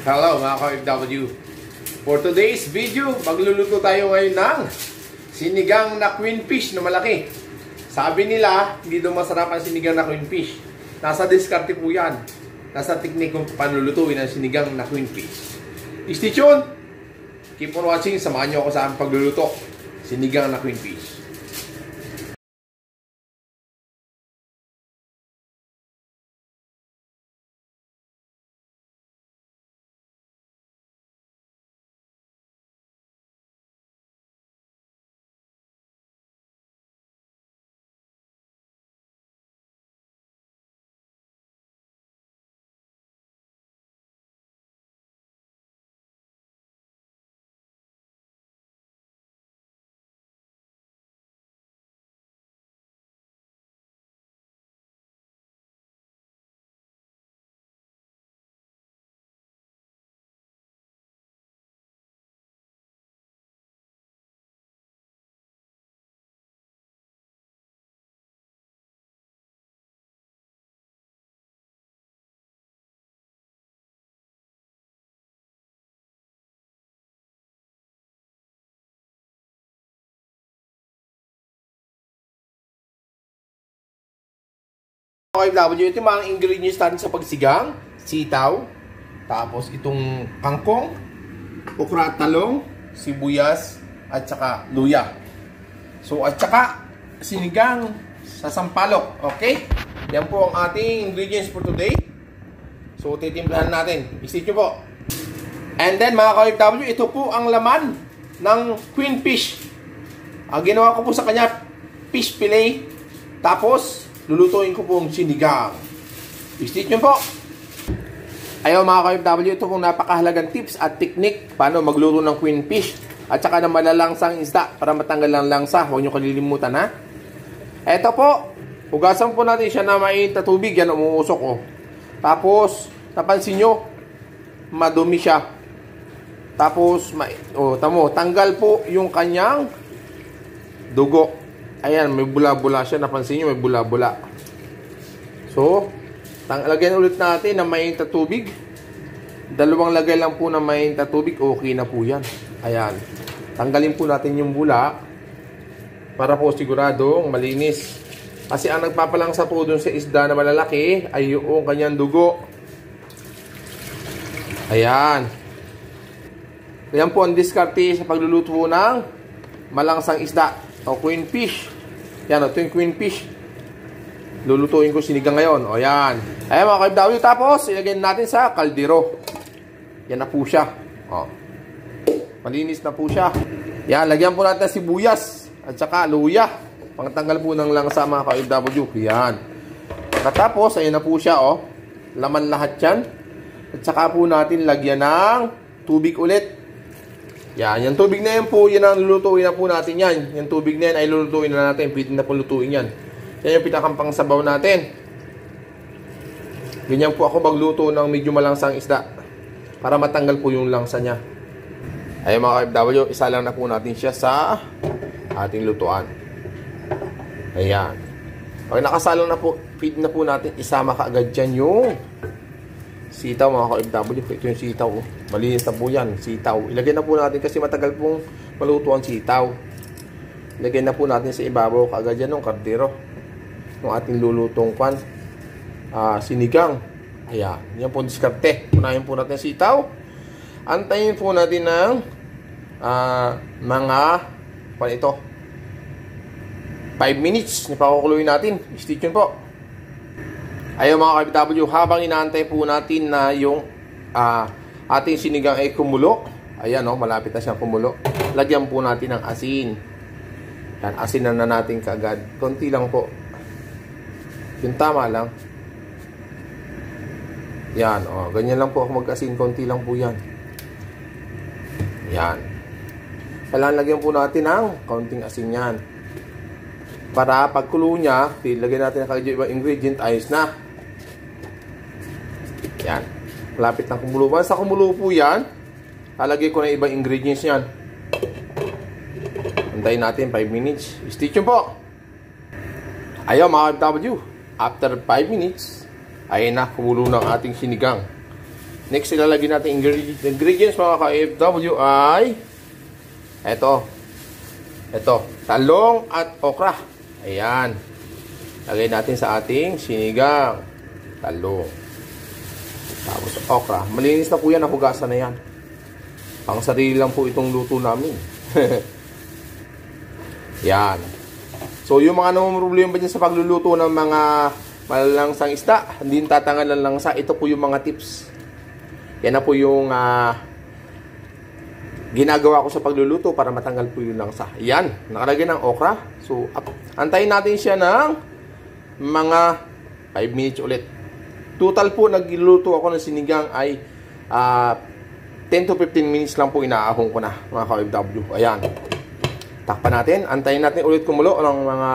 Hello mga ka-OFW. For today's video, magluluto tayo ngayon ng sinigang na queen fish na malaki. Sabi nila, hindi daw masarap ang sinigang na queen fish. Nasa diskarte po yan. Nasa teknik kung panlulutuin ang sinigang na queen fish. Stay tuned! Keep on watching. Samahan nyo ako sa aking pagluluto. Sinigang na queen fish. OFW, ito yung mga ingredients natin sa pagsigang. Sitaw, tapos itong kangkong, okra at talong, sibuyas, at saka luya. So, at saka sinigang sa sampalok. Okay? Yan po ang ating ingredients for today. So, titimplahan natin. Isip nyo po. And then, mga ka-OFW, ito po ang laman ng queen fish. Ang ginawa ko po sa kanya, fish fillet. Tapos, lulutuin ko pong sinigang. I-stitch nyo po. Ayaw mga ka-OFW, ito pong napakahalagang tips at technique paano magluto ng queen fish at saka ng malalangsang isda para matanggal ang langsa. Huwag nyo kalilimutan, ha? Ito po, hugasan po natin siya na mainit na tubig. Yan, umuusok, oh. Tapos, napansin nyo, madumi siya. Tapos, tamo, tanggal po yung kanyang dugo. Ayan, may bula-bula siya. Napansin nyo, may bula-bula. So, lagyan ulit natin ng mainit na tubig. Dalawang lagay lang po ng mainit na tubig. Okay na po yan. Ayan. Tanggalin po natin yung bula para po siguradong malinis. Kasi ang nagpapalangsa po dun sa isda na malalaki ay yung kanyang dugo. Ayan. Ayan po ang diskarte sa pagluluto po ng malangsang isda o queen fish. Yan, ito yung queen fish. Lulutuin ko sinigang ngayon. O yan. Ayan mga ka-OFW. Tapos, ilagay natin sa kaldero. Yan na po siya. O. Malinis na po siya. Yan, lagyan po natin sibuyas at saka luya. Pangtanggal po ng langsa mga ka-OFW. Yan. Katapos, ayan na po siya. O. Laman lahat yan. At saka po natin lagyan ng tubig ulit. Yan, yung tubig na yan po, yan ang lulutuin na po natin yan. Yung tubig na yan ay lulutuin na natin. Pwede na po lutuin yan. Yan yung pinakampang sabaw natin. Ganyan po ako magluto ng medyo malangsang isda. Para matanggal po yung langsa niya. Ayun mga OFW, isa lang na po natin siya sa ating lutuan. Ayan. Pag nakasalang na po, feed na po natin, isama kaagad dyan yung sitaw mga ka-OFW. Ito yung sitaw. Malinis na po yan. Sitaw. Ilagay na po natin kasi matagal pong maluto ang sitaw. Ilagay na po natin sa ibabaw kaagad yan ng kardero. Ng ating lulutong kwan. Sinigang. Ayan. Yan po diskarte. Punahin po natin sitaw. Antayin po natin ng mga kwan ito. 5 minutes. Napakukuluin natin. Stay tuned po. Ayaw mga ka-OFW, habang inaantay po natin na yung ating sinigang ay kumulo. Ayan o, malapit na siyang kumulo. Lagyan po natin ng asin. Yan, asinan na natin kaagad. Konti lang po. Yung tama lang. Yan o, ganyan lang po ako mag-asin. Konti lang po yan. Yan. Kailangan lagyan po natin ng kaunting asin yan. Para pagkulo niya, lagyan natin ng ibang ingredient, ayos na. Yan. Malapit ng kumulo. Once sa kumulo po yan, lalagay ko na ibang ingredients yan. Antayin natin 5 minutes. Stay tuned po. Ayaw mga OFW. After 5 minutes, ayun na, kumulo ng ating sinigang. Next, ilalagay natin ingredients mga ka-FW ay ito, talong at okra. Ayan. Lagay natin sa ating sinigang. Talong. Tapos okra. Malinis na po yan, nahugasan na yan. Pang sarili lang po itong luto namin. Yan. So, yung mga namumroblema dyan sa pagluluto ng mga malalangsang isda, hindi tatanggal ng langsa, ito po yung mga tips. Yan na po yung ginagawa ko sa pagluluto para matanggal po yung langsa. Yan, nakalagay ng okra. So, antayin natin siya ng mga 5 minutes ulit. Total po, nagluluto ako ng sinigang ay 10 to 15 minutes lang po inaahong ko na, mga ka-FW. Ayan. Takpan natin. Antayin natin ulit kumulo ng mga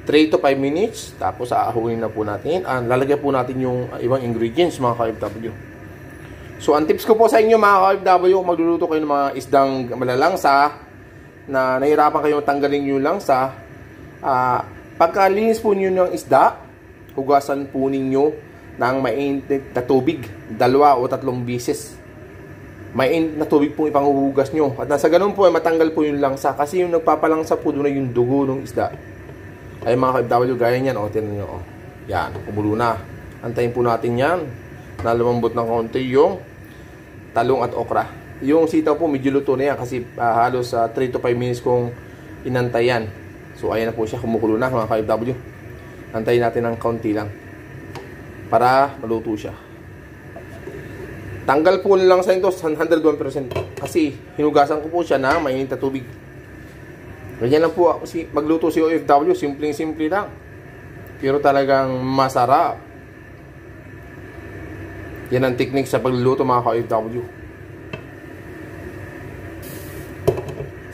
3 to 5 minutes. Tapos aahungin na po natin. Lalagyan po natin yung ibang ingredients, mga ka-FW. So, ang tips ko po sa inyo, mga ka-FW, kung magluluto kayo ng mga isdang malalangsa na nahirapan kayong tanggalin yung langsa, pagkalinis po niyo ng isda, hugasan po ninyo ng mainit na tubig, 2 o 3 beses. Mainit na tubig pong ipanghuhugas nyo. At nasa ganun po ay matanggal po yung langsa. Kasi yung nagpapalangsa po doon ay yung dugo ng isda. Ay mga ka-FW, gaya nyan. O, tinan nyo. O. Yan, kumulo na. Antayin po natin yan. Na lumambot ng konti yung talong at okra. Yung sitaw po, medyo luto na yan. Kasi halos 3 to 5 minutes kong inantay yan. So, ayan na po siya. Kumukulo na mga ka-FW. Antayin natin ng konti lang. Para maluto siya. Tanggal po lang sa ito 101% kasi hinugasan ko po siya na mainit na tubig. Ganyan lang po kasi magluto si OFW, simpleng-simple lang. Pero talagang masarap. Yan ang technique sa pagluluto mga ka-OFW.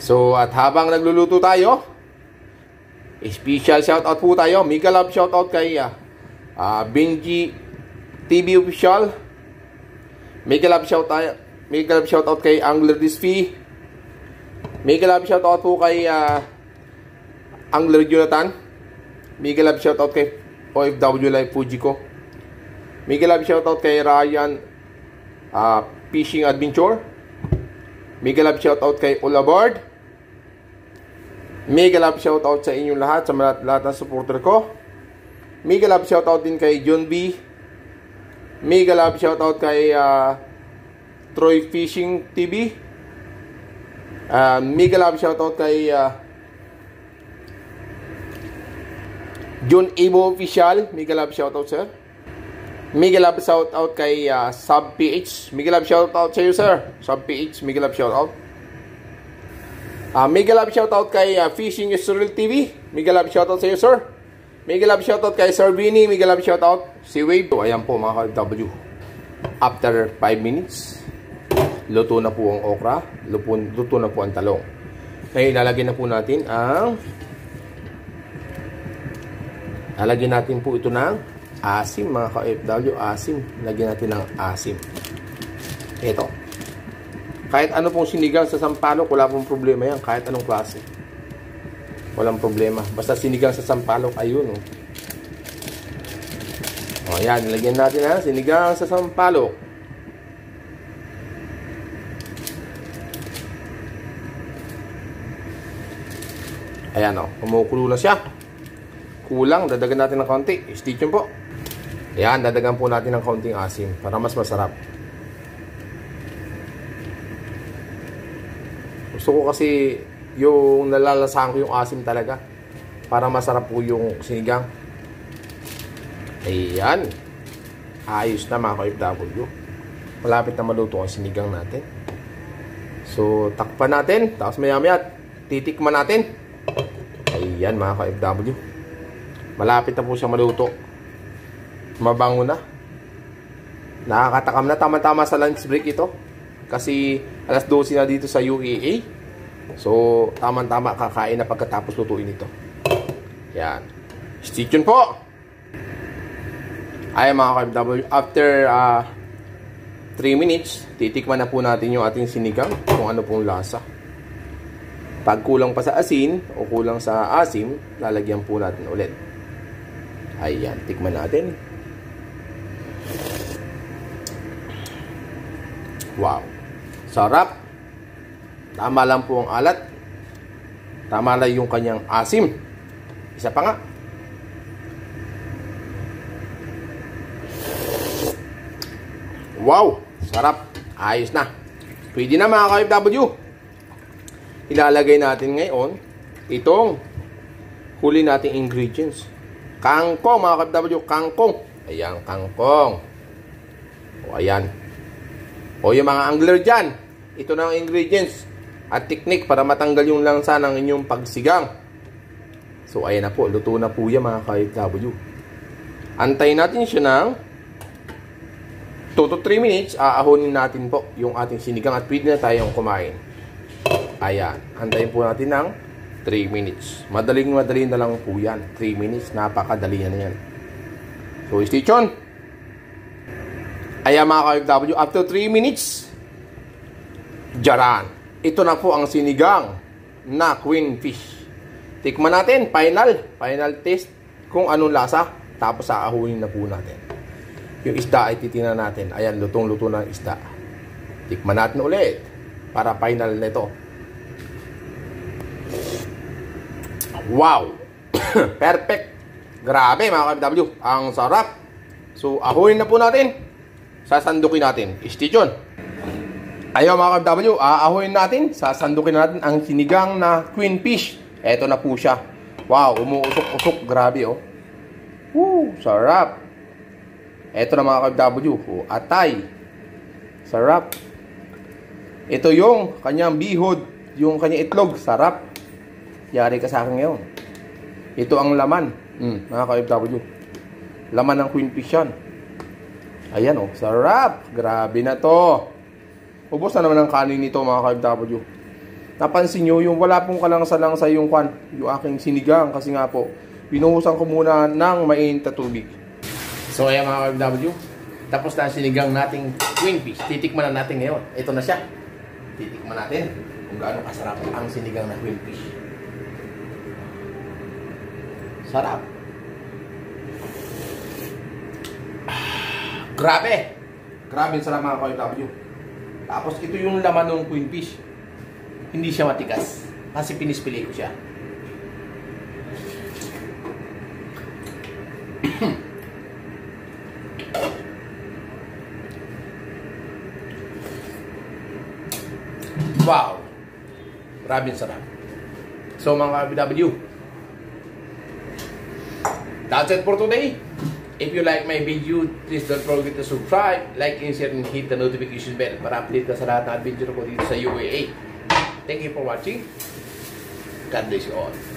So at habang nagluluto tayo, special shoutout po tayo. Mega love shoutout kay Benji TV Official. Mega love shoutout kay Angler Disfi. Mega love shoutout po kay Angler Jonathan. Mega love shoutout kay OFW Live Fujiko. Mega love shoutout kay Ryan Fishing Adventure. Mega love shoutout kay Olabard. Mega love shoutout sa inyong lahat, sa lahat ng supporter ko. Mega love shoutout din kay John B. Mega love shoutout kay Troy Fishing TV. Mega love shoutout kay John Evo Official. Mega love shoutout sir. Mega love shoutout kay Sub PH. Mega love shoutout sa iyo sir. Sub PH, mega love shoutout. Mega love shoutout kay Fishing Israel TV. Mega love shoutout sa iyo sir. Mega love shoutout kay Sir Vinny. Mega love shoutout si Wade. So, ayan po mga ka-FW. After 5 minutes, luto na po ang okra. Luto na po ang talong. Ngayon, ilalagay na po natin ang lalagyan natin po ito ng asim mga ka-FW. Asim. Lagyan natin ng asim. Ito. Kahit ano pong sinigang sa sampalok, wala pong problema yan. Kahit anong klase. Walang problema. Basta sinigang sa sampalok, ayun. O, yan. Nilagyan natin ha. Sinigang sa sampalok. Ayan o. Kumukulo na siya. Kulang. Dadagan natin ng konti. Stitch yun po. Ayan. Dadagan po natin ng konting asim para mas masarap. Gusto ko kasi yung nalalasahan ko yung asim talaga para masarap po yung sinigang. Ayan. Ayos na mga ka-FW. Malapit na maluto ang sinigang natin. So, takpan natin. Tapos maya-maya, titikman natin. Ayan mga ka-FW. Malapit na po siya maluto. Mabango na. Nakakatakam na. Tama-tama sa lunch break ito. Kasi alas 12 na dito sa UAE. So, tama-tama kakain na pagkatapos lutuin ito. Yan. Stay tuned po! Ay mga ka-FW, after 3 minutes, titikman na po natin yung ating sinigang kung ano pong lasa. Pag kulang pa sa asin o kulang sa asim, lalagyan po natin ulit. Ayan, tikman natin. Wow. Sarap. Tama lang po ang alat. Tama lang yung kanyang asim. Isa pa nga. Wow. Sarap. Ayos na. Pwede na mga ka-OFW. Ilalagay natin ngayon itong huli nating ingredients. Kangkong mga ka-OFW. Kangkong. Ayan, kangkong. O ayan. O yung mga angler dyan, ito na ang ingredients at technique para matanggal yung lansa ng inyong pagsigang. So ayan na po, luto na po yan mga ka-OFW. Antayin natin siya ng 2 to 3 minutes. Aahonin natin po yung ating sinigang at pwede na tayong kumain. Ayan, antayin po natin ng 3 minutes. Madaling na lang po yan. 3 minutes, napakadali na yan. So stay tuned. Ayan mga ka-OFW, after 3 minutes, jaran. Ito na po ang sinigang na queen fish. Tikman natin, final test kung anong lasa. Tapos aahunin na po natin. Yung isda ay titingnan natin. Ayan, lutong-luto na isda. Tikman natin ulit para final nito. Wow! Perfect! Grabe mga ka-OFW, ang sarap. So ahunin na po natin. Sasandukin natin. Stay tuned. Ayaw mga ka-OFW, aahoyin natin. Sasandukin natin ang sinigang na queen fish. Eto na po siya. Wow, umuusok-usok. Grabe oh. Woo, sarap. Eto na mga ka-OFW. Oh, atay. Sarap. Ito yung kanyang bihod. Yung kanyang itlog. Sarap. Yari ka sa akin ngayon. Ito ang laman. Mga ka-OFW. Laman ng queen fish yan. Ayan oh, sarap. Grabe na to. Ubos na naman ang kanin nito mga ka-OFW. Napansin nyo, yung wala pong kalangsa-langsa yung aking sinigang. Kasi nga po, binuhusan ko muna ng mainit na tubig. So ayan mga ka-OFW, tapos na ang sinigang nating queen fish. Titikman na natin ngayon. Ito na siya. Titikman natin kung gaano kasarap ang sinigang na queen fish. Sarap. Grabe! Grabe sarap mga ka-OFW. Tapos ito yung laman ng queen fish. Hindi siya matigas. Kasi pinispili ko siya. Wow! Grabe sarap. So mga ka-OFW, that's it for today. If you like my video, please don't forget to subscribe, like, and share, and hit the notification bell para update ka sa lahat ng video ko dito sa UAA. Thank you for watching. God bless you all.